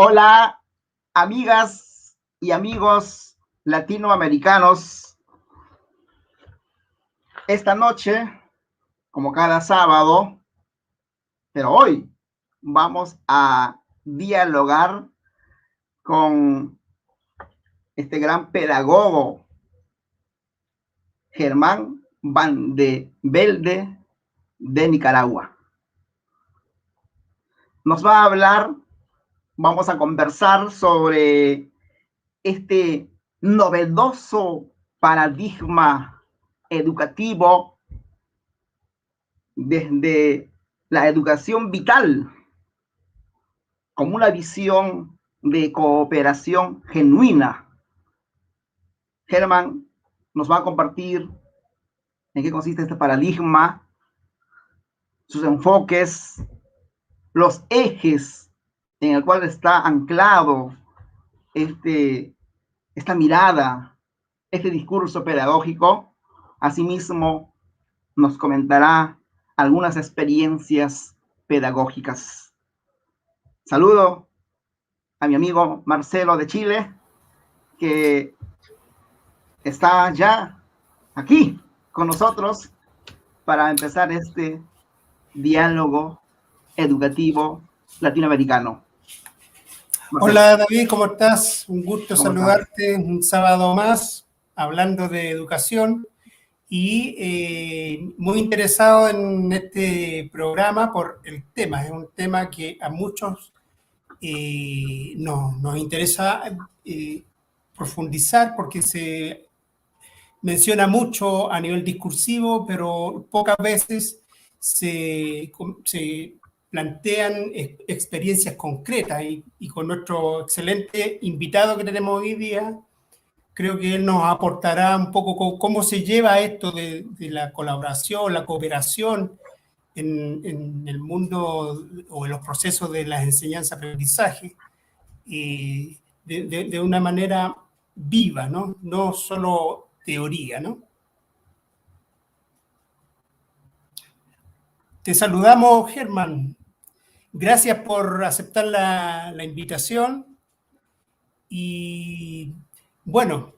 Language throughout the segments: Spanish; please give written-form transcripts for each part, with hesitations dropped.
Hola, amigas y amigos latinoamericanos. Esta noche, como cada sábado, pero hoy vamos a dialogar con este gran pedagogo, Germán Van de Velde, de Nicaragua. Nos va a hablar, vamos a conversar sobre este novedoso paradigma educativo desde la educación vital como una visión de cooperación genuina. Germán nos va a compartir en qué consiste este paradigma, sus enfoques, los ejes en el cual está anclado esta mirada, este discurso pedagógico. Asimismo, nos comentará algunas experiencias pedagógicas. Saludo a mi amigo Marcelo de Chile, que está ya aquí con nosotros para empezar este diálogo educativo latinoamericano. Marcelo. Hola David, ¿cómo estás? Un gusto saludarte un sábado más, hablando de educación y muy interesado en este programa por el tema. Es un tema que a muchos nos interesa profundizar porque se menciona mucho a nivel discursivo, pero pocas veces se plantean experiencias concretas y con nuestro excelente invitado que tenemos hoy día, creo que él nos aportará un poco cómo se lleva esto de la colaboración, la cooperación en el mundo o en los procesos de la enseñanza-aprendizaje de una manera viva, ¿no? No solo teoría, ¿no? Te saludamos, Germán. Gracias por aceptar la invitación. Y bueno,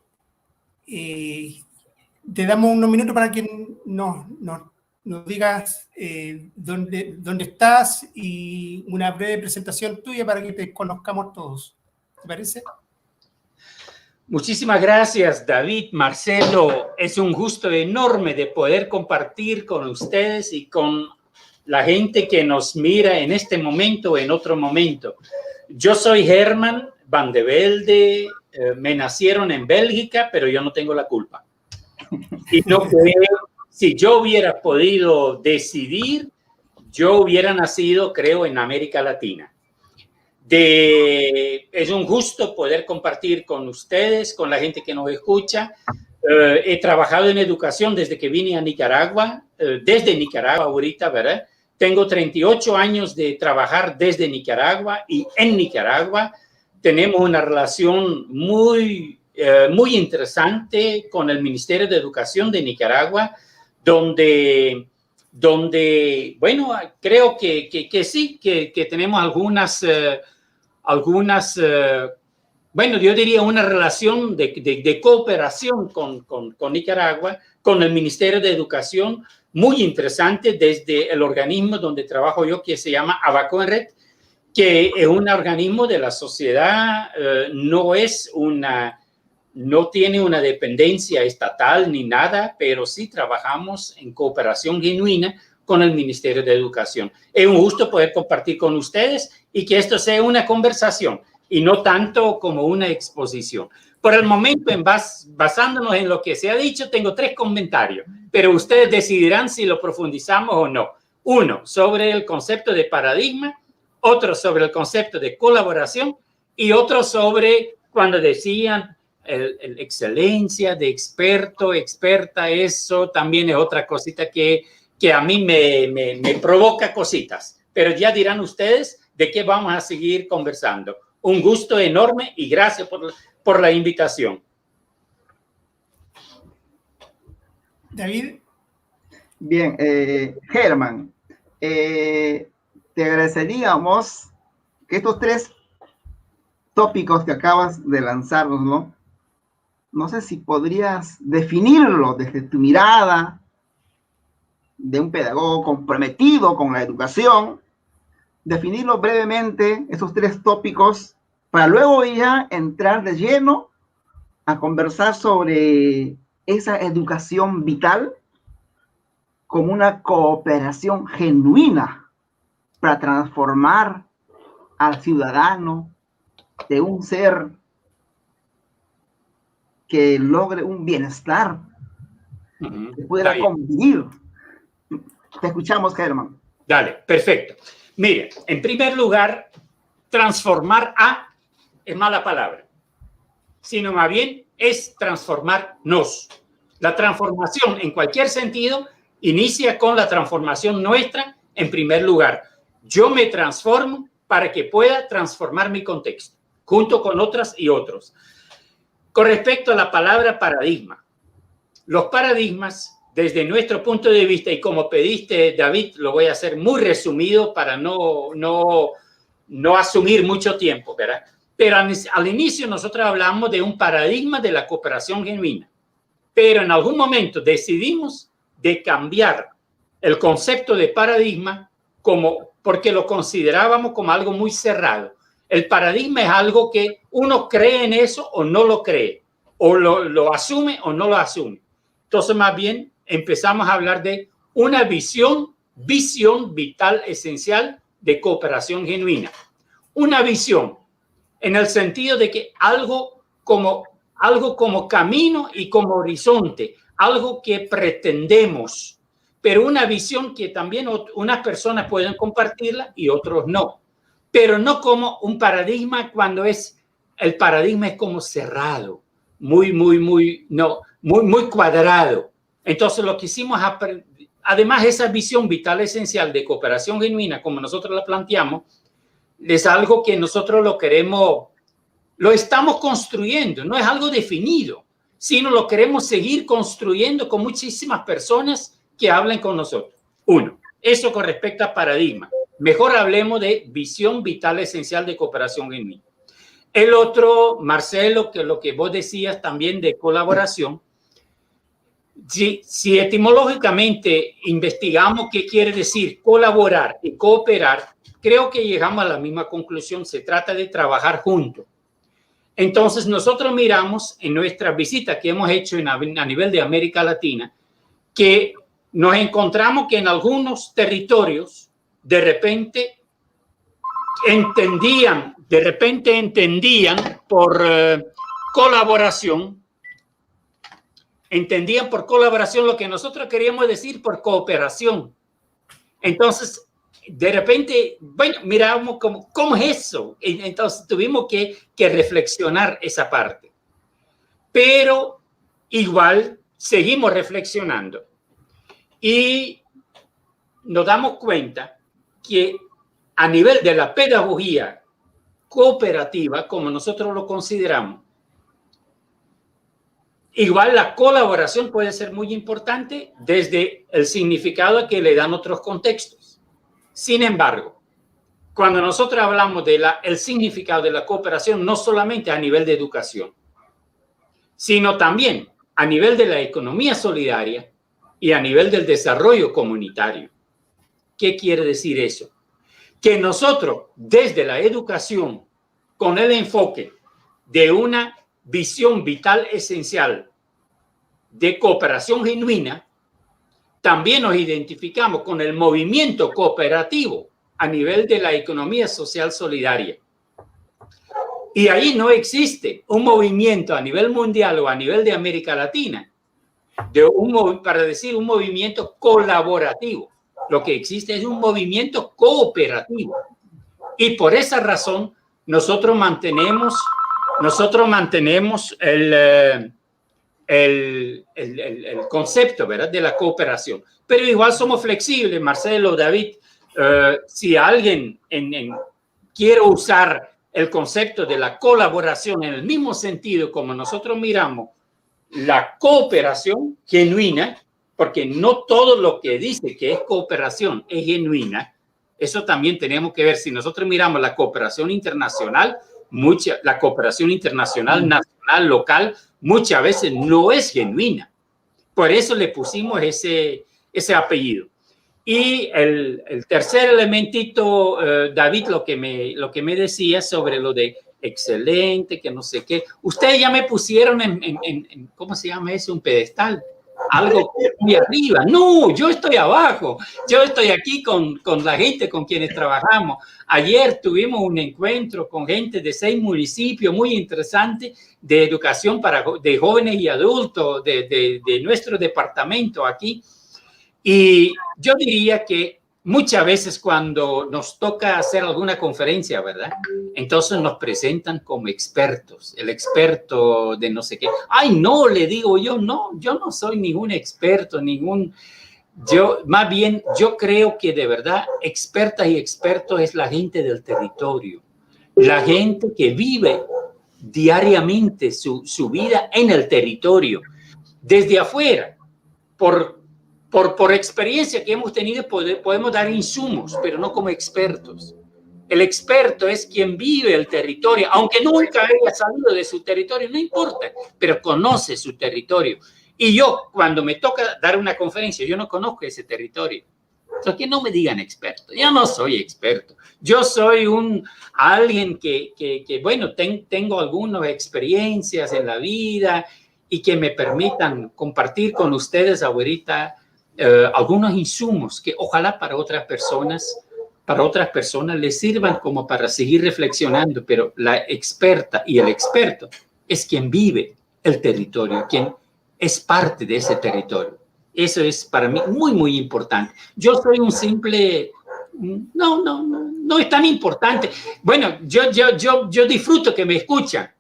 te damos unos minutos para que nos digas dónde estás y una breve presentación tuya para que te conozcamos todos. ¿Te parece? Muchísimas gracias, David, Marcelo. Es un gusto enorme de poder compartir con ustedes y con la gente que nos mira en este momento o en otro momento. Yo soy Germán Van de Velde, me nacieron en Bélgica, pero yo no tengo la culpa. Y no creo, si yo hubiera podido decidir, yo hubiera nacido, creo, en América Latina. Es un gusto poder compartir con ustedes, con la gente que nos escucha. He trabajado en educación desde que vine a Nicaragua, desde Nicaragua ahorita, ¿verdad? Tengo 38 años de trabajar desde Nicaragua y en Nicaragua tenemos una relación muy interesante con el Ministerio de Educación de Nicaragua, donde bueno, creo que sí, que tenemos algunas, bueno, yo diría una relación de cooperación con Nicaragua, con el Ministerio de Educación, muy interesante desde el organismo donde trabajo yo, que se llama Abaco-en-Red, que es un organismo de la sociedad, no tiene una dependencia estatal ni nada, pero sí trabajamos en cooperación genuina con el Ministerio de Educación. Es un gusto poder compartir con ustedes y que esto sea una conversación y no tanto como una exposición. Por el momento, basándonos en lo que se ha dicho, tengo 3 comentarios, pero ustedes decidirán si lo profundizamos o no. Uno, sobre el concepto de paradigma, otro sobre el concepto de colaboración y otro sobre cuando decían el excelencia, de experto, experta, eso también es otra cosita que a mí me provoca cositas. Pero ya dirán ustedes de qué vamos a seguir conversando. Un gusto enorme y gracias por la invitación. David. Bien, Germán, te agradeceríamos que estos 3 tópicos que acabas de lanzarnos, ¿no? No sé si podrías definirlo desde tu mirada de un pedagogo comprometido con la educación, definirlo brevemente, esos 3 tópicos, para luego ya entrar de lleno a conversar sobre esa educación vital como una cooperación genuina para transformar al ciudadano de un ser que logre un bienestar, que pueda convivir. Te escuchamos, Germán. Dale, perfecto. Mire, en primer lugar, transformar a es mala palabra, sino más bien es transformarnos. La transformación en cualquier sentido inicia con la transformación nuestra en primer lugar. Yo me transformo para que pueda transformar mi contexto, junto con otras y otros. Con respecto a la palabra paradigma, los paradigmas, desde nuestro punto de vista, y como pediste, David, lo voy a hacer muy resumido para no asumir mucho tiempo, ¿verdad? Pero al inicio nosotros hablamos de un paradigma de la cooperación genuina, pero en algún momento decidimos de cambiar el concepto de paradigma porque lo considerábamos como algo muy cerrado. El paradigma es algo que uno cree en eso o no lo cree, o lo asume o no lo asume. Entonces, más bien, empezamos a hablar de una visión vital esencial de cooperación genuina. Una visión en el sentido de que algo como camino y como horizonte, algo que pretendemos, pero una visión que también unas personas pueden compartirla y otros no. Pero no como un paradigma cuando el paradigma es como cerrado, muy cuadrado. Entonces lo que hicimos, además esa visión vital esencial de cooperación genuina, como nosotros la planteamos, es algo que nosotros lo estamos construyendo, no es algo definido, sino lo queremos seguir construyendo con muchísimas personas que hablen con nosotros. Uno, eso con respecto a paradigma. Mejor hablemos de visión vital esencial de cooperación genuina. El otro, Marcelo, que lo que vos decías también de colaboración, si etimológicamente investigamos qué quiere decir colaborar y cooperar, creo que llegamos a la misma conclusión, se trata de trabajar juntos. Entonces nosotros miramos en nuestras visitas que hemos hecho a nivel de América Latina, que nos encontramos que en algunos territorios de repente entendían por colaboración, lo que nosotros queríamos decir por cooperación. Entonces, de repente, bueno, miramos cómo es eso. Entonces, tuvimos que reflexionar esa parte. Pero igual seguimos reflexionando. Y nos damos cuenta que a nivel de la pedagogía cooperativa, como nosotros lo consideramos, igual la colaboración puede ser muy importante desde el significado que le dan otros contextos. Sin embargo, cuando nosotros hablamos del significado de la cooperación, no solamente a nivel de educación, sino también a nivel de la economía solidaria y a nivel del desarrollo comunitario. ¿Qué quiere decir eso? Que nosotros, desde la educación, con el enfoque de una visión vital esencial de cooperación genuina, también nos identificamos con el movimiento cooperativo a nivel de la economía social solidaria. Y ahí no existe un movimiento a nivel mundial o a nivel de América Latina, para decir un movimiento colaborativo. Lo que existe es un movimiento cooperativo. Y por esa razón nosotros mantenemos el concepto, ¿verdad?, de la cooperación. Pero igual somos flexibles, Marcelo, David. Si alguien quiere usar el concepto de la colaboración en el mismo sentido como nosotros miramos la cooperación genuina, porque no todo lo que dice que es cooperación es genuina, eso también tenemos que ver. Si nosotros miramos la cooperación internacional, la cooperación internacional, nacional, local, muchas veces no es genuina. Por eso le pusimos ese apellido. Y el tercer elementito, David, lo que me decía sobre lo de excelente, que no sé qué. Ustedes ya me pusieron en ¿cómo se llama eso? Un pedestal. Algo muy arriba. No, yo estoy abajo. Yo estoy aquí con la gente con quienes trabajamos. Ayer tuvimos un encuentro con gente de 6 municipios muy interesante de educación de jóvenes y adultos de nuestro departamento aquí. Y yo diría que muchas veces cuando nos toca hacer alguna conferencia, ¿verdad? Entonces nos presentan como expertos, el experto de no sé qué. Ay, no, le digo yo no soy ningún experto, más bien yo creo que de verdad expertas y expertos es la gente del territorio, la gente que vive diariamente su vida en el territorio, desde afuera, por experiencia que hemos tenido, podemos dar insumos, pero no como expertos. El experto es quien vive el territorio, aunque nunca haya salido de su territorio, no importa, pero conoce su territorio. Y yo, cuando me toca dar una conferencia, yo no conozco ese territorio. Entonces, que no me digan experto. Yo no soy experto. Yo soy alguien que bueno, tengo algunas experiencias en la vida y que me permitan compartir con ustedes ahorita algunos insumos que ojalá para otras personas les sirvan como para seguir reflexionando, pero la experta y el experto es quien vive el territorio, quien es parte de ese territorio. Eso es para mí muy, muy importante. Yo soy un simple... No es tan importante. Bueno, yo disfruto que me escuchan,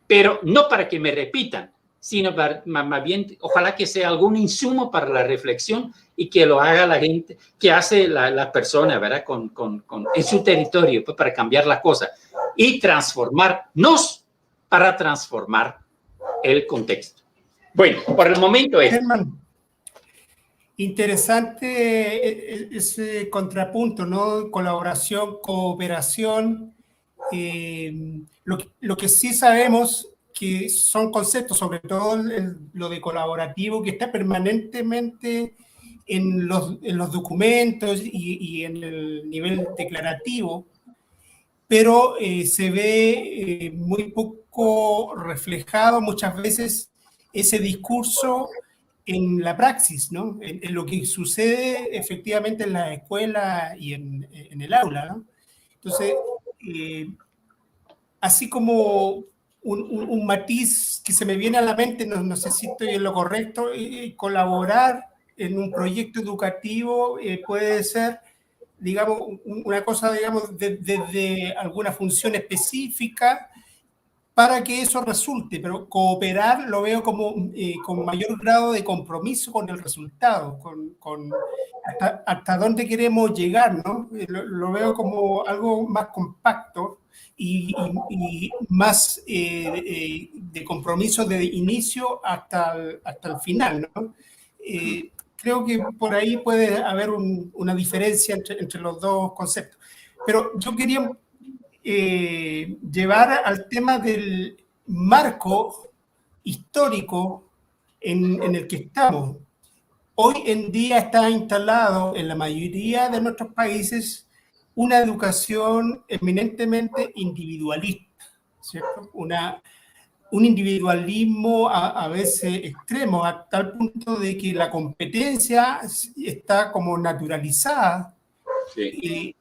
pero no para que me repitan, sino más bien, ojalá que sea algún insumo para la reflexión y que lo haga la gente, que hace la persona, ¿verdad? En su territorio, pues, para cambiar las cosas y transformarnos para transformar el contexto. Bueno, por el momento es... Germán, interesante ese contrapunto, ¿no? Colaboración, cooperación. Lo que sí sabemos que son conceptos, sobre todo lo de colaborativo, que está permanentemente en los documentos y en el nivel declarativo, pero se ve muy poco reflejado muchas veces ese discurso en la praxis, ¿no? En lo que sucede efectivamente en la escuela y en el aula, ¿no? Entonces, así como un matiz que se me viene a la mente, no sé si estoy en lo correcto, colaborar en un proyecto educativo puede ser, digamos, una cosa, digamos, desde alguna función específica para que eso resulte, pero cooperar lo veo como con mayor grado de compromiso con el resultado, hasta dónde queremos llegar, ¿no? Lo veo como algo más compacto y más de compromiso de inicio hasta el final, ¿no? Creo que por ahí puede haber una diferencia entre los dos conceptos. Pero yo quería llevar al tema del marco histórico en el que estamos. Hoy en día está instalado en la mayoría de nuestros países una educación eminentemente individualista, ¿cierto? Un individualismo a veces extremo, a tal punto de que la competencia está como naturalizada. Sí.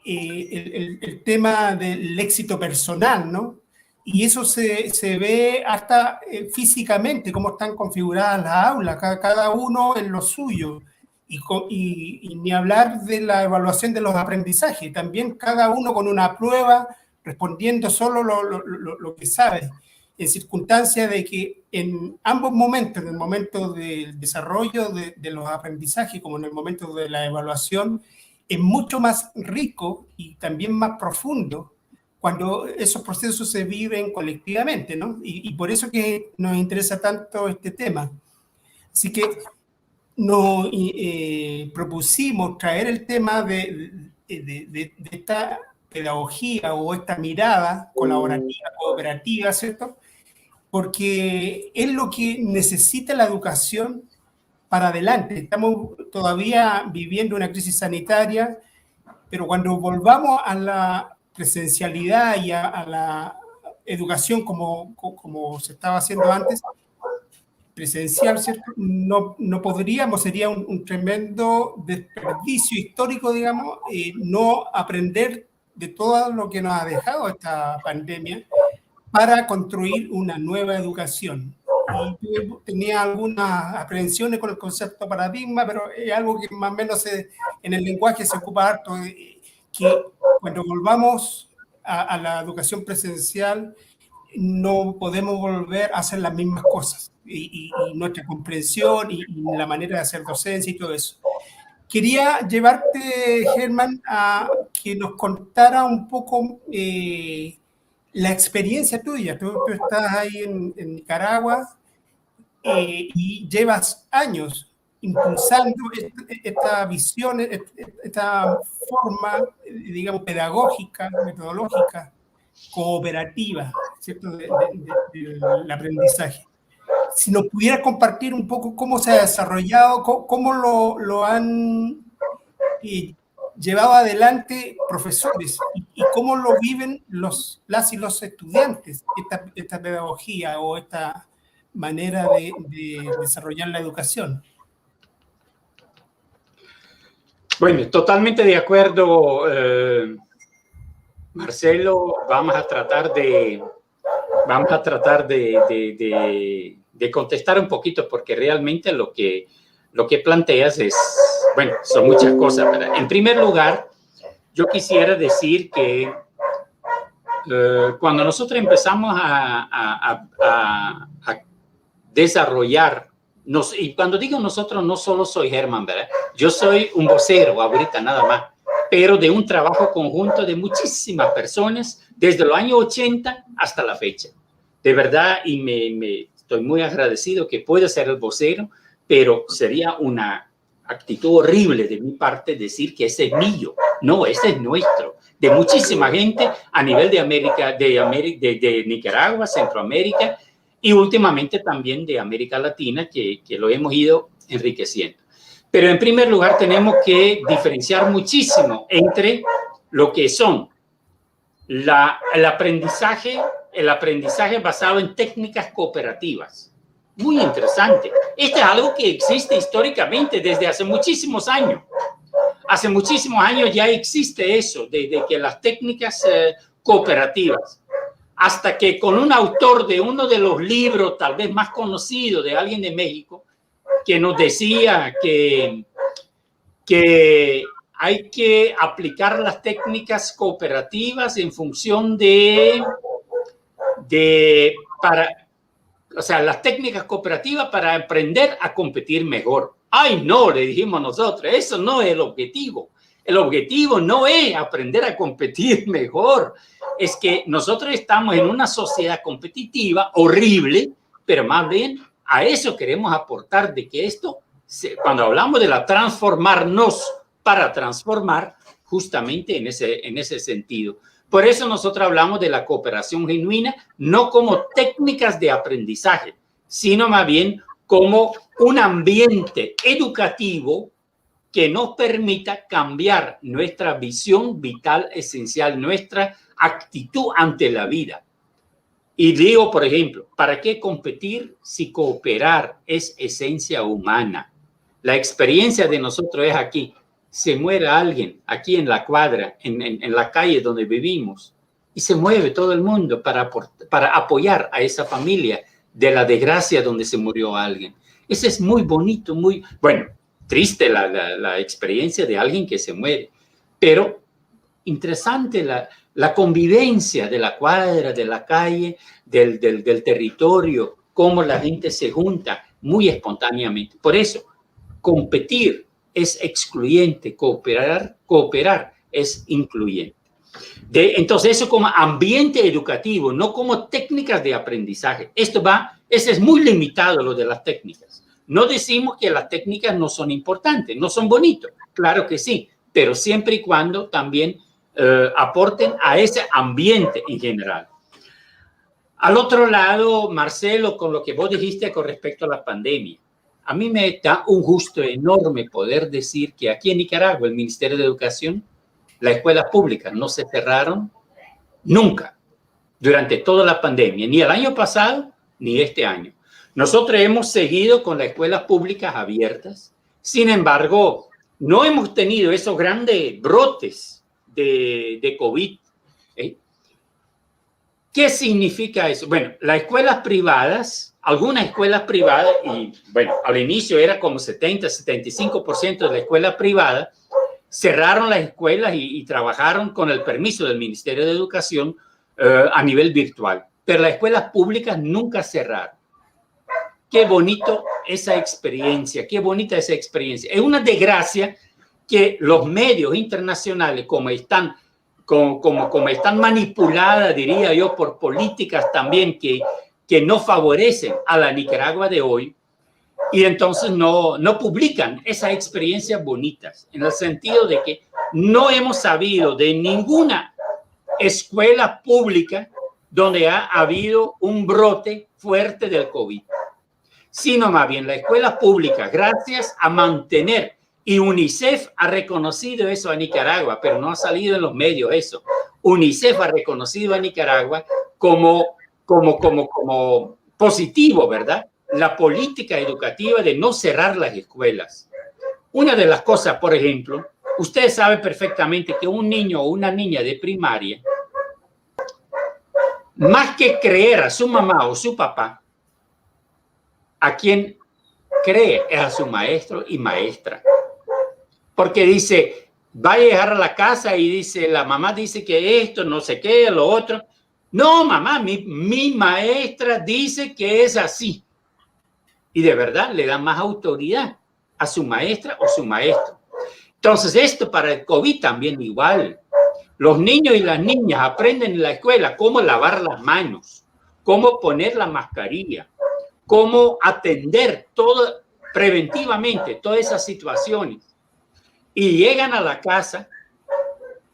El tema del éxito personal, ¿no? Y eso se ve hasta físicamente, cómo están configuradas las aulas, cada uno en lo suyo. Y ni hablar de la evaluación de los aprendizajes, también cada uno con una prueba respondiendo solo lo que sabe, en circunstancia de que en ambos momentos, en el momento del desarrollo de los aprendizajes como en el momento de la evaluación, es mucho más rico y también más profundo cuando esos procesos se viven colectivamente, ¿no? Y por eso que nos interesa tanto este tema. Así que nos propusimos traer el tema de esta pedagogía o esta mirada colaborativa, cooperativa, ¿cierto? Porque es lo que necesita la educación para adelante. Estamos todavía viviendo una crisis sanitaria, pero cuando volvamos a la presencialidad y a la educación como se estaba haciendo antes, presencial, ¿cierto? No podríamos, sería un tremendo desperdicio histórico, digamos, no aprender de todo lo que nos ha dejado esta pandemia para construir una nueva educación. Y yo tenía algunas aprehensiones con el concepto paradigma, pero es algo que más o menos en el lenguaje se ocupa harto, que cuando volvamos a la educación presencial no podemos volver a hacer las mismas cosas y nuestra comprensión y la manera de hacer docencia y todo eso. Quería llevarte, Germán, a que nos contara un poco la experiencia tuya. Tú estás ahí en Nicaragua y llevas años impulsando esta visión, esta forma, digamos, pedagógica, metodológica, cooperativa, ¿cierto? Del aprendizaje. Si nos pudiera compartir un poco cómo se ha desarrollado, cómo lo han llevado adelante profesores y cómo lo viven las y los estudiantes, esta pedagogía o esta manera de desarrollar la educación. Bueno, totalmente de acuerdo, Marcelo. Vamos a tratar de contestar un poquito, porque realmente lo que planteas es, bueno, son muchas cosas, ¿verdad? En primer lugar, yo quisiera decir que cuando nosotros empezamos a desarrollar, y cuando digo nosotros, no solo soy Germán, ¿verdad? Yo soy un vocero ahorita, nada más, pero de un trabajo conjunto de muchísimas personas desde los años 80 hasta la fecha. De verdad, y me estoy muy agradecido que pueda ser el vocero, pero sería una actitud horrible de mi parte decir que ese es mío. No, ese es nuestro, de muchísima gente a nivel de América, de Nicaragua, Centroamérica, y últimamente también de América Latina, que lo hemos ido enriqueciendo. Pero en primer lugar tenemos que diferenciar muchísimo entre lo que son el aprendizaje basado en técnicas cooperativas. Muy interesante. Esto es algo que existe históricamente desde hace muchísimos años. Hace muchísimos años ya existe eso, de que las técnicas cooperativas, hasta que con un autor de uno de los libros tal vez más conocidos de alguien de México, que nos decía que hay que aplicar las técnicas cooperativas en función las técnicas cooperativas para aprender a competir mejor. Ay, no, le dijimos nosotros, eso no es el objetivo. El objetivo no es aprender a competir mejor. Es que nosotros estamos en una sociedad competitiva horrible, pero más bien a eso queremos aportar, de que esto, cuando hablamos de la transformarnos para transformar, justamente en ese sentido. Por eso nosotros hablamos de la cooperación genuina, no como técnicas de aprendizaje, sino más bien como un ambiente educativo que nos permita cambiar nuestra visión vital esencial, nuestra actitud ante la vida. Y digo, por ejemplo, ¿para qué competir si cooperar es esencia humana? La experiencia de nosotros es aquí. Se muere alguien aquí en la cuadra, en la calle donde vivimos, y se mueve todo el mundo para apoyar a esa familia de la desgracia donde se murió alguien. Eso es muy bonito, muy, bueno, triste la experiencia de alguien que se muere, pero interesante la convivencia de la cuadra, de la calle, del territorio, cómo la gente se junta muy espontáneamente. Por eso, competir es excluyente, cooperar es incluyente. Entonces, eso como ambiente educativo, no como técnicas de aprendizaje. Ese es muy limitado, lo de las técnicas. No decimos que las técnicas no son importantes, no son bonitas, claro que sí, pero siempre y cuando también aporten a ese ambiente en general. Al otro lado, Marcelo, con lo que vos dijiste con respecto a la pandemia, a mí me da un gusto enorme poder decir que aquí en Nicaragua, el Ministerio de Educación, las escuelas públicas no se cerraron nunca durante toda la pandemia, ni el año pasado ni este año. Nosotros hemos seguido con las escuelas públicas abiertas. Sin embargo, no hemos tenido esos grandes brotes de COVID. ¿Qué significa eso? Bueno, las escuelas privadas, algunas escuelas privadas, y bueno, al inicio era como 70-75% de la escuela privada, cerraron las escuelas y trabajaron con el permiso del Ministerio de Educación a nivel virtual. Pero las escuelas públicas nunca cerraron. Qué bonito esa experiencia, qué bonita esa experiencia. Es una desgracia que los medios internacionales, como están manipuladas, diría yo, por políticas también que no favorecen a la Nicaragua de hoy, y entonces no publican esas experiencias bonitas, en el sentido de que no hemos sabido de ninguna escuela pública donde ha habido un brote fuerte del COVID, sino más bien las escuelas públicas, gracias a mantener, y UNICEF ha reconocido eso a Nicaragua, pero no ha salido en los medios eso. UNICEF ha reconocido a Nicaragua como positivo, ¿verdad? La política educativa de no cerrar las escuelas. Una de las cosas, por ejemplo, usted sabe perfectamente que un niño o una niña de primaria, más que creer a su mamá o su papá, a quien cree es a su maestro y maestra. Porque dice, va a llegar a la casa y dice, la mamá dice que esto, no sé qué, lo otro. No, mamá, mi maestra dice que es así. Y de verdad le da más autoridad a su maestra o su maestro. Entonces, esto para el COVID también igual. Los niños y las niñas aprenden en la escuela cómo lavar las manos, cómo poner la mascarilla, cómo atender todo preventivamente todas esas situaciones. Y llegan a la casa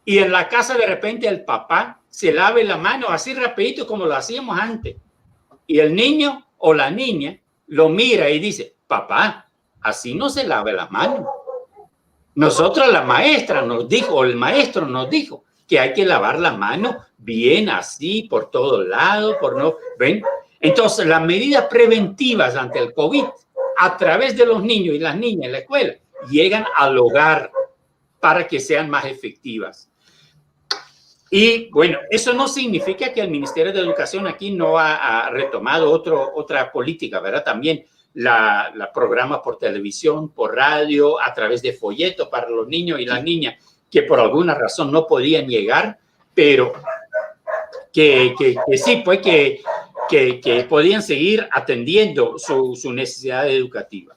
y en la casa de repente el papá se lave la mano así rapidito como lo hacíamos antes. Y el niño o la niña lo mira y dice, papá, así no se lava la mano. Nosotros, la maestra nos dijo, o el maestro nos dijo, que hay que lavar la mano bien así, por todos lados, por no, ¿ven? Entonces, las medidas preventivas ante el COVID, a través de los niños y las niñas en la escuela, llegan al hogar para que sean más efectivas. Y bueno, eso no significa que el Ministerio de Educación aquí no ha retomado otra política, ¿verdad? También la programa por televisión, por radio, a través de folletos para los niños y las niñas que por alguna razón no podían llegar, pero que sí, pues que podían seguir atendiendo su necesidad educativa.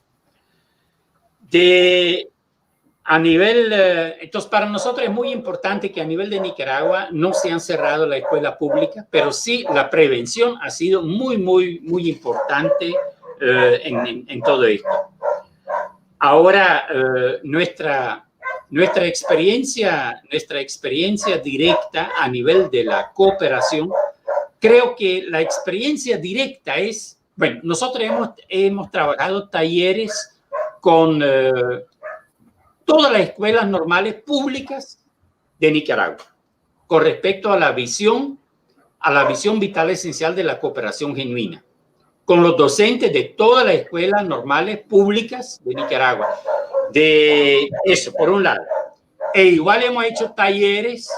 A nivel, entonces para nosotros es muy importante que a nivel de Nicaragua no se han cerrado la escuela pública, pero sí la prevención ha sido muy, muy, muy importante en todo esto. Ahora, nuestra experiencia directa a nivel de la cooperación, creo que la experiencia directa es, bueno, nosotros hemos trabajado talleres con todas las escuelas normales públicas de Nicaragua con respecto a la visión vital esencial de la cooperación genuina, con los docentes de todas las escuelas normales públicas de Nicaragua. De eso, por un lado. E igual hemos hecho talleres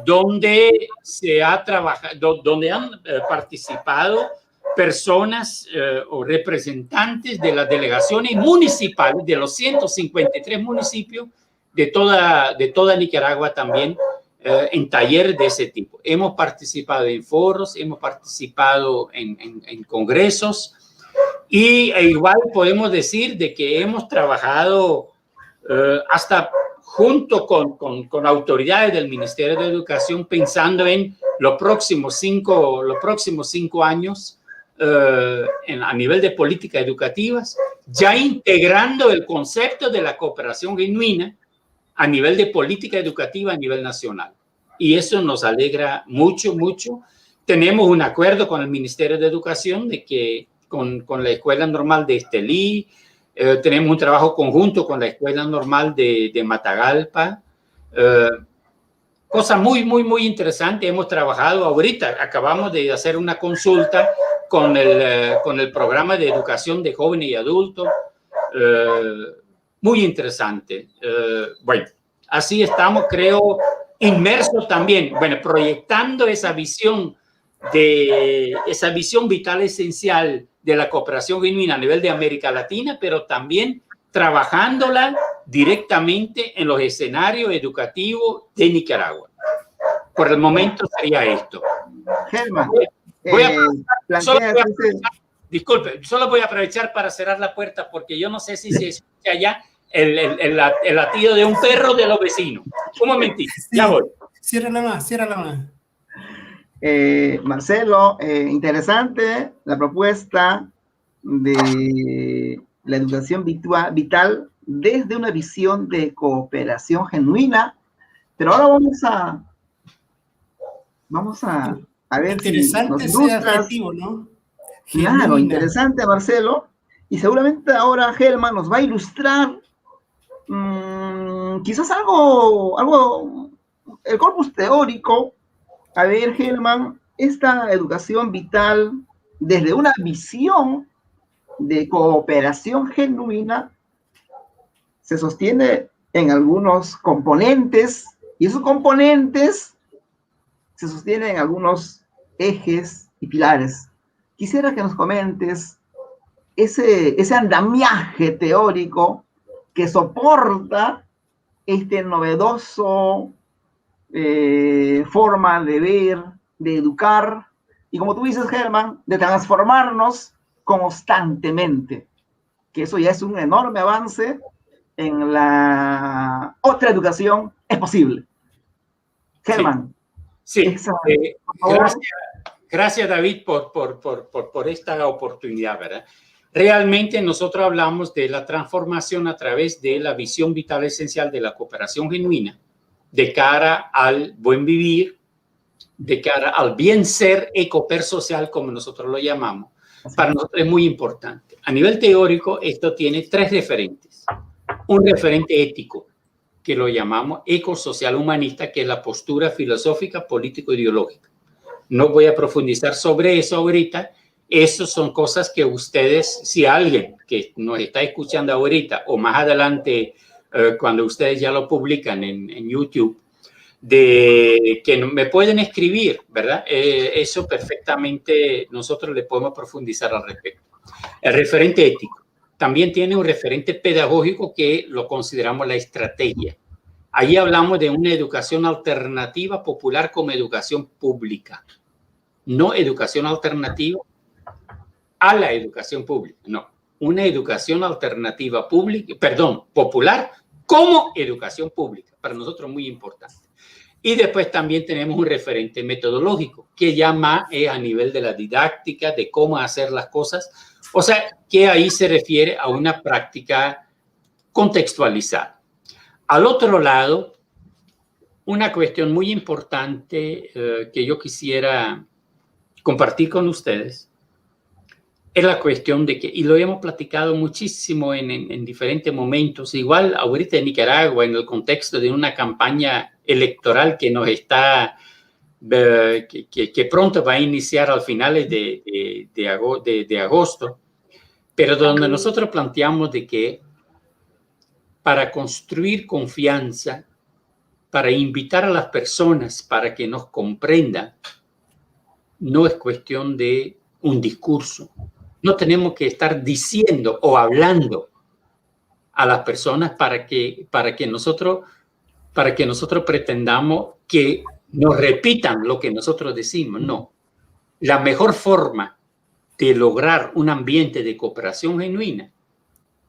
donde se ha trabajado, donde han participado personas o representantes de las delegaciones municipales de los 153 municipios de toda Nicaragua también en talleres de ese tipo. Hemos participado en foros, hemos participado en congresos y igual podemos decir de que hemos trabajado hasta junto con autoridades del Ministerio de Educación pensando en los próximos 5 años a nivel de políticas educativas, ya integrando el concepto de la cooperación genuina a nivel de política educativa a nivel nacional. Y eso nos alegra mucho, mucho. Tenemos un acuerdo con el Ministerio de Educación de que con la Escuela Normal de Estelí, tenemos un trabajo conjunto con la Escuela Normal de Matagalpa. Cosa muy, muy, muy interesante. Hemos trabajado ahorita, acabamos de hacer una consulta con el programa de educación de jóvenes y adultos. Muy interesante. Bueno, así estamos, creo, inmersos también, bueno, proyectando esa visión vital esencial de la cooperación genuina a nivel de América Latina, pero también trabajándola directamente en los escenarios educativos de Nicaragua. Por el momento sería esto. Germán, disculpe, solo voy a aprovechar para cerrar la puerta porque yo no sé si se escucha allá el latido de un perro de los vecinos. Un momentito, ya voy. Ciérrala más. Marcelo, interesante la propuesta de la educación vital desde una visión de cooperación genuina, pero ahora vamos a ver interesante si nos ese adjetivo, ¿no? Claro, Genuina. interesante, Marcelo, y seguramente ahora Germán nos va a ilustrar quizás algo, el corpus teórico. A ver, Germán, esta educación vital desde una visión de cooperación genuina se sostiene en algunos componentes y esos componentes se sostienen en algunos ejes y pilares. Quisiera que nos comentes ese andamiaje teórico que soporta este novedoso forma de ver, de educar, y como tú dices, Germán, de transformarnos constantemente, que eso ya es un enorme avance en la otra educación, es posible. Germán. Sí. Gracias, David, por esta oportunidad, ¿verdad? Realmente nosotros hablamos de la transformación a través de la visión vital esencial de la cooperación genuina, de cara al buen vivir, de cara al bien ser ecopersocial, como nosotros lo llamamos. Para nosotros es muy importante. A nivel teórico, esto tiene tres referentes. Un referente ético, que lo llamamos ecosocial humanista, que es la postura filosófica, político-ideológica. No voy a profundizar sobre eso ahorita. Esas son cosas que ustedes, si alguien que nos está escuchando ahorita o más adelante, cuando ustedes ya lo publican en YouTube, que me pueden escribir, ¿verdad? Eso perfectamente nosotros le podemos profundizar al respecto. El referente ético también tiene un referente pedagógico que lo consideramos la estrategia. Allí hablamos de una educación alternativa popular como educación pública. No educación alternativa a la educación pública, no. Una educación alternativa popular como educación pública. Para nosotros muy importante. Y después también tenemos un referente metodológico que ya más es a nivel de la didáctica, de cómo hacer las cosas. O sea, que ahí se refiere a una práctica contextualizada. Al otro lado, una cuestión muy importante que yo quisiera compartir con ustedes es la cuestión de que, y lo hemos platicado muchísimo en diferentes momentos, igual ahorita en Nicaragua, en el contexto de una campaña electoral que nos está, que pronto va a iniciar al finales de agosto, pero donde nosotros planteamos de que para construir confianza, para invitar a las personas para que nos comprendan, no es cuestión de un discurso. No tenemos que estar diciendo o hablando a las personas para que nosotros pretendamos que nos repitan lo que nosotros decimos. No. La mejor forma de lograr un ambiente de cooperación genuina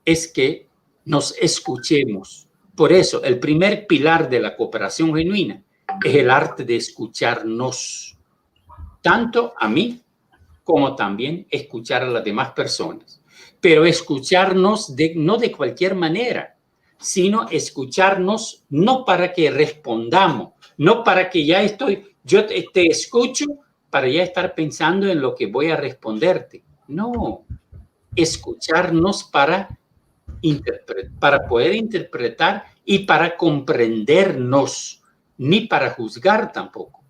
es que nos escuchemos. Por eso, el primer pilar de la cooperación genuina es el arte de escucharnos, tanto a mí como también escuchar a las demás personas. Pero escucharnos no de cualquier manera, sino escucharnos, no para que respondamos, no para que yo te escucho para ya estar pensando en lo que voy a responderte. No, escucharnos para poder interpretar y para comprendernos, ni para juzgar tampoco.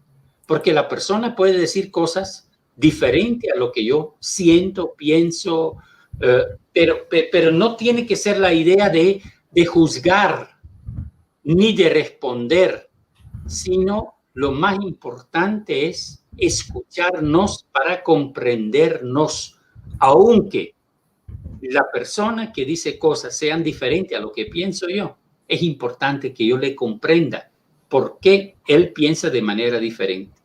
Porque la persona puede decir cosas diferentes a lo que yo siento, pienso, pero no tiene que ser la idea de juzgar ni de responder, sino lo más importante es escucharnos para comprendernos, aunque la persona que dice cosas sean diferentes a lo que pienso yo, es importante que yo le comprenda por qué él piensa de manera diferente.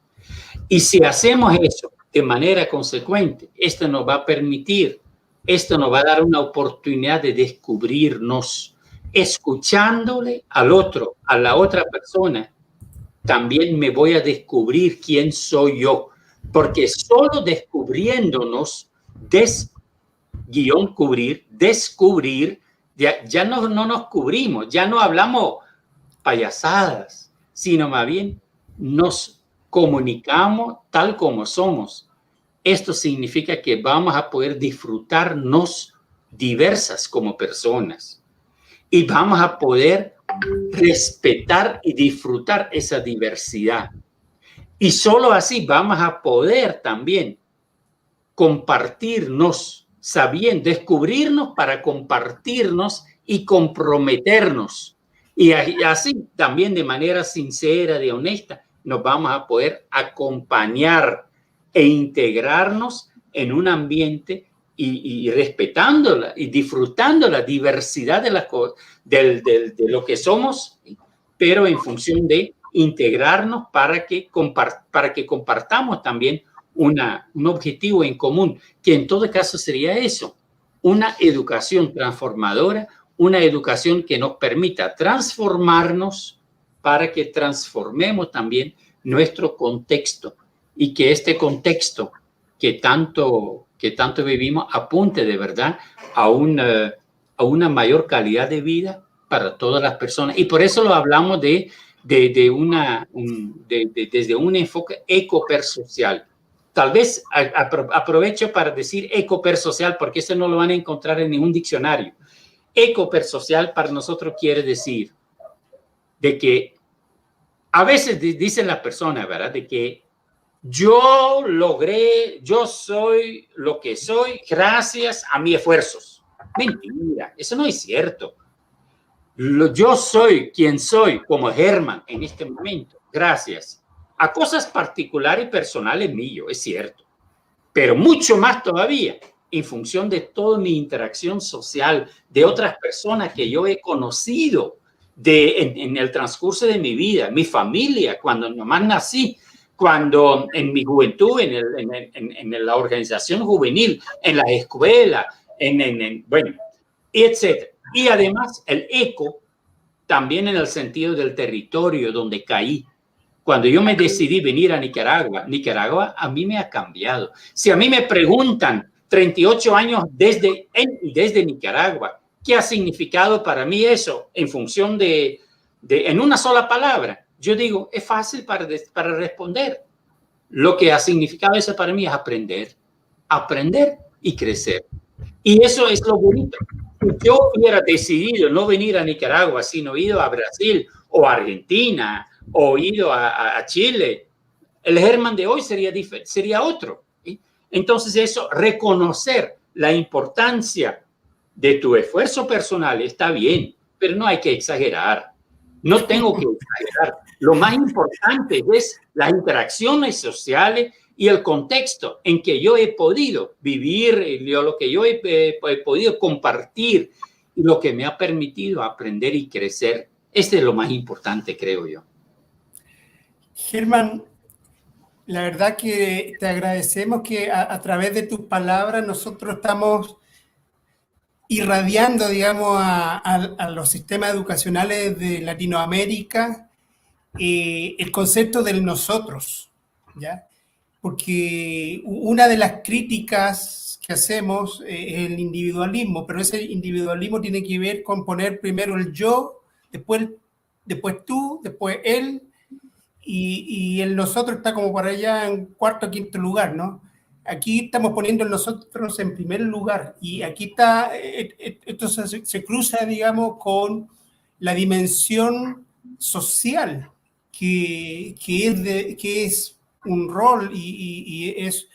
Y si hacemos eso de manera consecuente, esto nos va a permitir, esto nos va a dar una oportunidad de descubrirnos, escuchándole al otro, a la otra persona. También me voy a descubrir quién soy yo, porque solo descubriéndonos, descubrir, ya no nos cubrimos, ya no hablamos payasadas, sino más bien nos comunicamos tal como somos. Esto significa que vamos a poder disfrutarnos diversas como personas y vamos a poder respetar y disfrutar esa diversidad. Y solo así vamos a poder también compartirnos, sabiendo, descubrirnos para compartirnos y comprometernos. Y así también de manera sincera, de honesta, nos vamos a poder acompañar e integrarnos en un ambiente y respetándola y disfrutando la diversidad de lo que somos, pero en función de integrarnos para que compartamos también un objetivo en común, que en todo caso sería eso, una educación transformadora, una educación que nos permita transformarnos para que transformemos también nuestro contexto y que este contexto que tanto vivimos apunte de verdad a una mayor calidad de vida para todas las personas. Y por eso lo hablamos desde un enfoque ecopersocial. Tal vez aprovecho para decir ecopersocial porque eso no lo van a encontrar en ningún diccionario. Ecopersocial para nosotros quiere decir de que a veces dicen las personas, ¿verdad? De que yo soy lo que soy gracias a mis esfuerzos. Mentira, eso no es cierto. Yo soy quien soy como Herman en este momento, gracias a cosas particulares y personales míos, es cierto, pero mucho más todavía en función de toda mi interacción social, de otras personas que yo he conocido en el transcurso de mi vida, mi familia, cuando nomás nací, cuando en mi juventud, en la organización juvenil, en la escuela, bueno, etc. Y además el eco, también en el sentido del territorio donde caí. Cuando yo me decidí venir a Nicaragua a mí me ha cambiado. Si a mí me preguntan 38 años desde Nicaragua, ¿qué ha significado para mí eso en función en una sola palabra? Yo digo, es fácil para responder. Lo que ha significado eso para mí es aprender y crecer. Y eso es lo bonito. Si yo hubiera decidido no venir a Nicaragua, sino ido a Brasil o a Argentina o ido a Chile, el Herman de hoy sería otro. ¿Sí? Entonces eso, reconocer la importancia de tu esfuerzo personal está bien, pero no hay que exagerar. No tengo que exagerar. Lo más importante es las interacciones sociales y el contexto en que yo he podido vivir, lo que yo he podido compartir y lo que me ha permitido aprender y crecer. Este es lo más importante, creo yo. Herman, la verdad que te agradecemos que a través de tus palabras nosotros estamos irradiando, digamos, a los sistemas educacionales de Latinoamérica el concepto del nosotros, ¿ya? Porque una de las críticas que hacemos es el individualismo, pero ese individualismo tiene que ver con poner primero el yo, después tú, después él, y el nosotros está como para allá en cuarto o quinto lugar, ¿no? Aquí estamos poniendo el nosotros en primer lugar, y aquí está, esto se cruza, digamos, con la dimensión social, que es un rol y es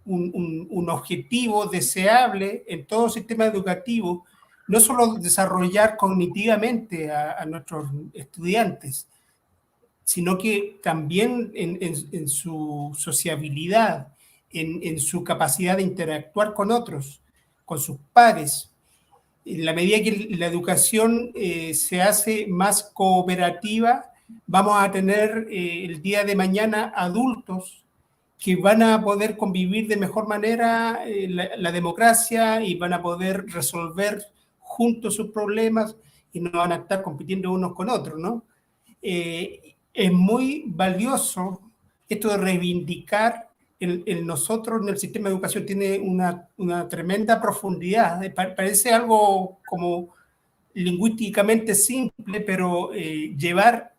un objetivo deseable en todo sistema educativo, no solo desarrollar cognitivamente a nuestros estudiantes, sino que también en su sociabilidad, en su capacidad de interactuar con otros, con sus pares. En la medida que la educación se hace más cooperativa, vamos a tener el día de mañana adultos que van a poder convivir de mejor manera la democracia y van a poder resolver juntos sus problemas y no van a estar compitiendo unos con otros, ¿no? Es muy valioso esto de reivindicar el nosotros en el sistema de educación. Tiene una tremenda profundidad. Parece algo como lingüísticamente simple, pero llevar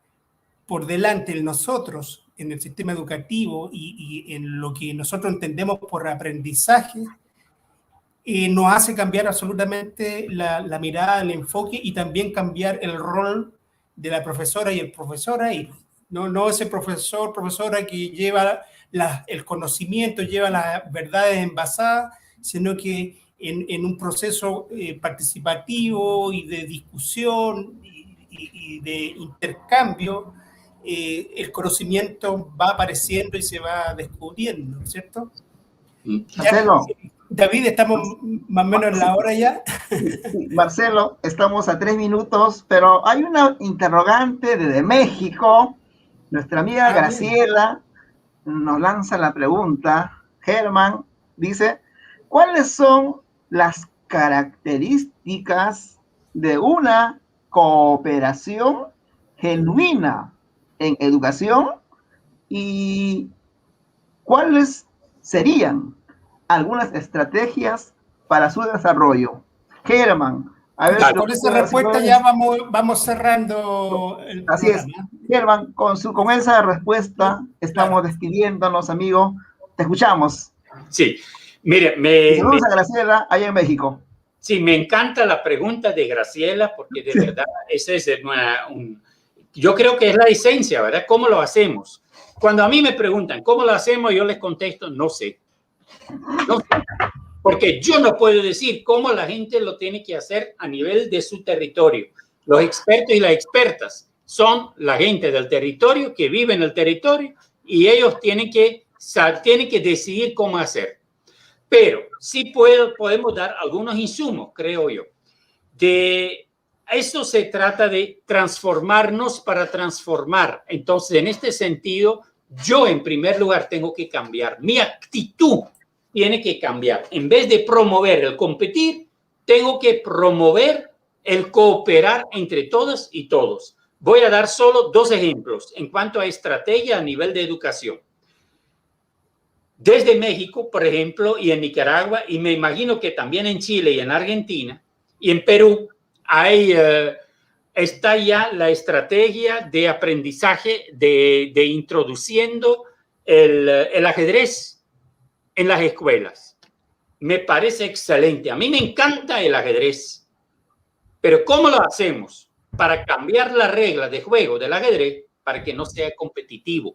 por delante el nosotros en el sistema educativo y en lo que nosotros entendemos por aprendizaje, nos hace cambiar absolutamente la mirada, el enfoque y también cambiar el rol de la profesora y el profesor ahí. No ese profesor, profesora que lleva el conocimiento, lleva las verdades envasadas, sino que en un proceso participativo y de discusión y de intercambio, el conocimiento va apareciendo y se va descubriendo, ¿cierto? Marcelo. David, estamos más o menos en la hora ya. Sí, Marcelo, estamos a 3 minutos, pero hay una interrogante desde México. Nuestra amiga Graciela nos lanza la pregunta. Germán dice, ¿cuáles son las características de una cooperación genuina en educación y cuáles serían algunas estrategias para su desarrollo? Germán, a ver. Con esa respuesta ya vamos cerrando el Así programa. Es. Germán, con esa respuesta estamos despidiéndonos, amigo. Te escuchamos. Sí, mire, saludos a Graciela, allá en México. Sí, me encanta la pregunta de Graciela, porque de verdad esa es yo creo que es la esencia, ¿verdad? ¿Cómo lo hacemos? Cuando a mí me preguntan cómo lo hacemos, yo les contesto, no sé. No sé. Porque yo no puedo decir cómo la gente lo tiene que hacer a nivel de su territorio. Los expertos y las expertas son la gente del territorio que vive en el territorio y ellos tienen que decidir cómo hacer. Pero sí podemos dar algunos insumos, creo yo. De esto se trata de transformarnos para transformar. Entonces, en este sentido, yo en primer lugar tengo que cambiar. Mi actitud tiene que cambiar. En vez de promover el competir, tengo que promover el cooperar entre todas y todos. Voy a dar solo 2 ejemplos en cuanto a estrategia a nivel de educación. Desde México, por ejemplo, y en Nicaragua, y me imagino que también en Chile y en Argentina, y en Perú, está ya la estrategia de aprendizaje de introduciendo el ajedrez en las escuelas. Me parece excelente. A mí me encanta el ajedrez. Pero ¿cómo lo hacemos para cambiar la regla de juego del ajedrez para que no sea competitivo?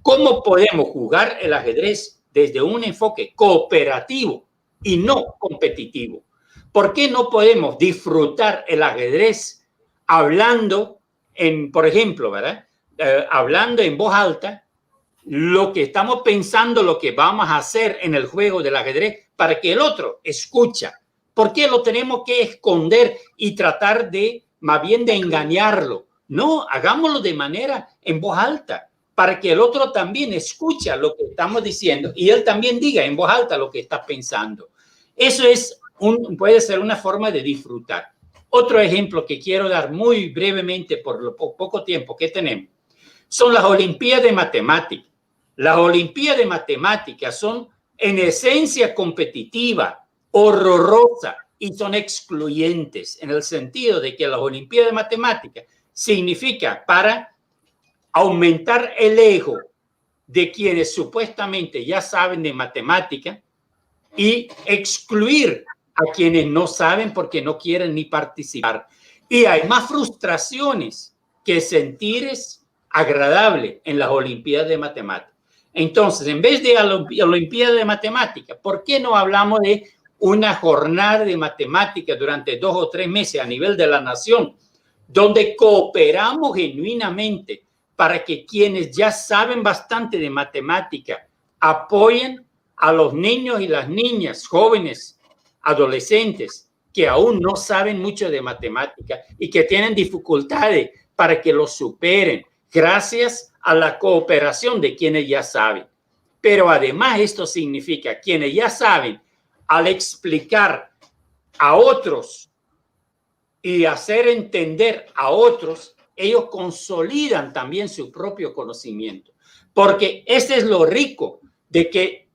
¿Cómo podemos jugar el ajedrez desde un enfoque cooperativo y no competitivo? ¿Por qué no podemos disfrutar el ajedrez hablando por ejemplo, ¿verdad? Hablando en voz alta lo que estamos pensando, lo que vamos a hacer en el juego del ajedrez para que el otro escucha? ¿Por qué lo tenemos que esconder y tratar más bien de engañarlo? No, hagámoslo de manera en voz alta para que el otro también escuche lo que estamos diciendo y él también diga en voz alta lo que está pensando. Eso puede ser una forma de disfrutar. Otro ejemplo que quiero dar muy brevemente por lo poco tiempo que tenemos son las Olimpiadas de Matemáticas. Las Olimpiadas de Matemáticas son en esencia competitiva, horrorosa, y son excluyentes en el sentido de que las Olimpiadas de Matemáticas significa para aumentar el ego de quienes supuestamente ya saben de matemática y excluir a quienes no saben porque no quieren ni participar. Y hay más frustraciones que sentires agradables en las Olimpiadas de Matemáticas. Entonces, en vez de Olimpiadas de Matemáticas, ¿por qué no hablamos de una jornada de matemáticas durante 2 o 3 meses a nivel de la nación, donde cooperamos genuinamente para que quienes ya saben bastante de matemática apoyen a los niños y las niñas, jóvenes, adolescentes, que aún no saben mucho de matemática y que tienen dificultades para que los superen, gracias a la cooperación de quienes ya saben. Pero además esto significa quienes ya saben, al explicar a otros y hacer entender a otros, ellos consolidan también su propio conocimiento. Porque ese es lo rico de que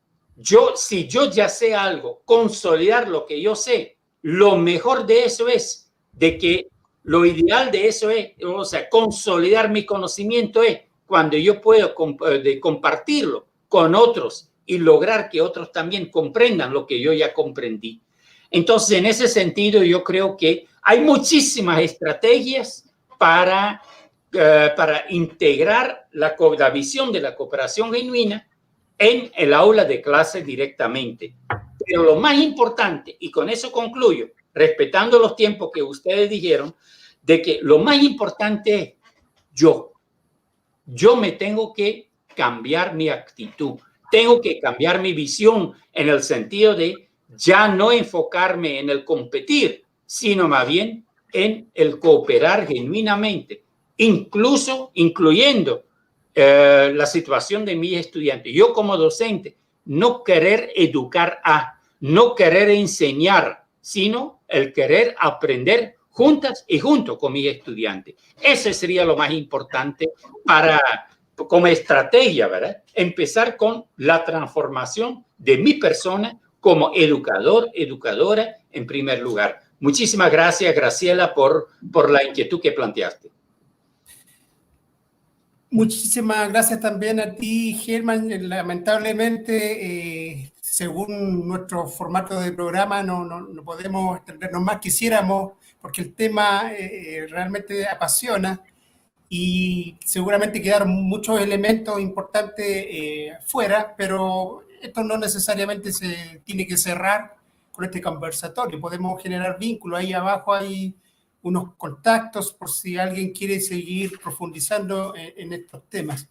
si yo ya sé algo, consolidar lo que yo sé, lo mejor de eso es de que lo ideal de eso es, o sea, consolidar mi conocimiento es cuando yo puedo compartirlo con otros y lograr que otros también comprendan lo que yo ya comprendí. Entonces, en ese sentido, yo creo que hay muchísimas estrategias para integrar la visión de la cooperación genuina en el aula de clase directamente. Pero lo más importante, y con eso concluyo, respetando los tiempos que ustedes dijeron, de que lo más importante es yo me tengo que cambiar mi actitud, tengo que cambiar mi visión en el sentido de ya no enfocarme en el competir, sino más bien en el cooperar genuinamente, incluyendo la situación de mis estudiantes. Yo como docente, no querer educar no querer enseñar, sino el querer aprender juntas y junto con mis estudiantes. Ese sería lo más importante como estrategia, ¿verdad? Empezar con la transformación de mi persona como educador, educadora en primer lugar. Muchísimas gracias, Graciela, por la inquietud que planteaste. Muchísimas gracias también a ti, Germán. Lamentablemente, según nuestro formato de programa, no podemos extendernos más. Quisiéramos, porque el tema realmente apasiona y seguramente quedaron muchos elementos importantes fuera, pero esto no necesariamente se tiene que cerrar con este conversatorio. Podemos generar vínculos. Ahí abajo hay unos contactos por si alguien quiere seguir profundizando en estos temas.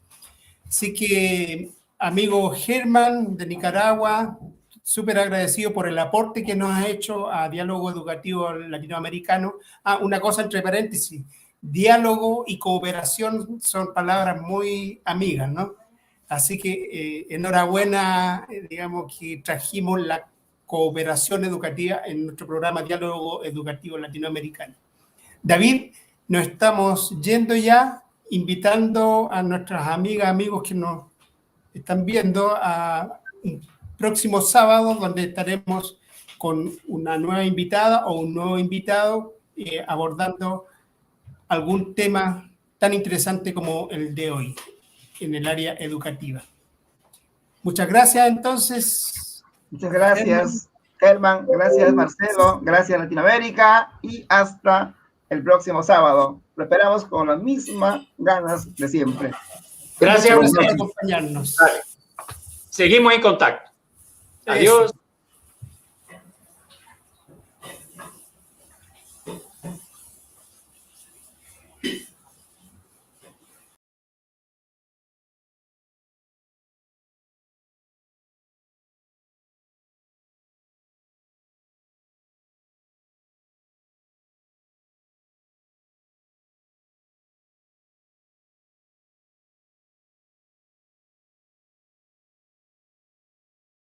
Así que, amigo Germán de Nicaragua, súper agradecido por el aporte que nos ha hecho a Diálogo Educativo Latinoamericano. Una cosa entre paréntesis, diálogo y cooperación son palabras muy amigas, ¿no? Así que enhorabuena, digamos que trajimos la cooperación educativa en nuestro programa Diálogo Educativo Latinoamericano. David, nos estamos yendo ya, invitando a nuestras amigas, amigos que nos están viendo a un próximo sábado, donde estaremos con una nueva invitada o un nuevo invitado abordando algún tema tan interesante como el de hoy en el área educativa. Muchas gracias, entonces. Muchas gracias, Germán. Gracias, Marcelo. Gracias, Latinoamérica. Y hasta el próximo sábado. Lo esperamos con las mismas ganas de siempre. Gracias por acompañarnos. Seguimos en contacto. Adiós.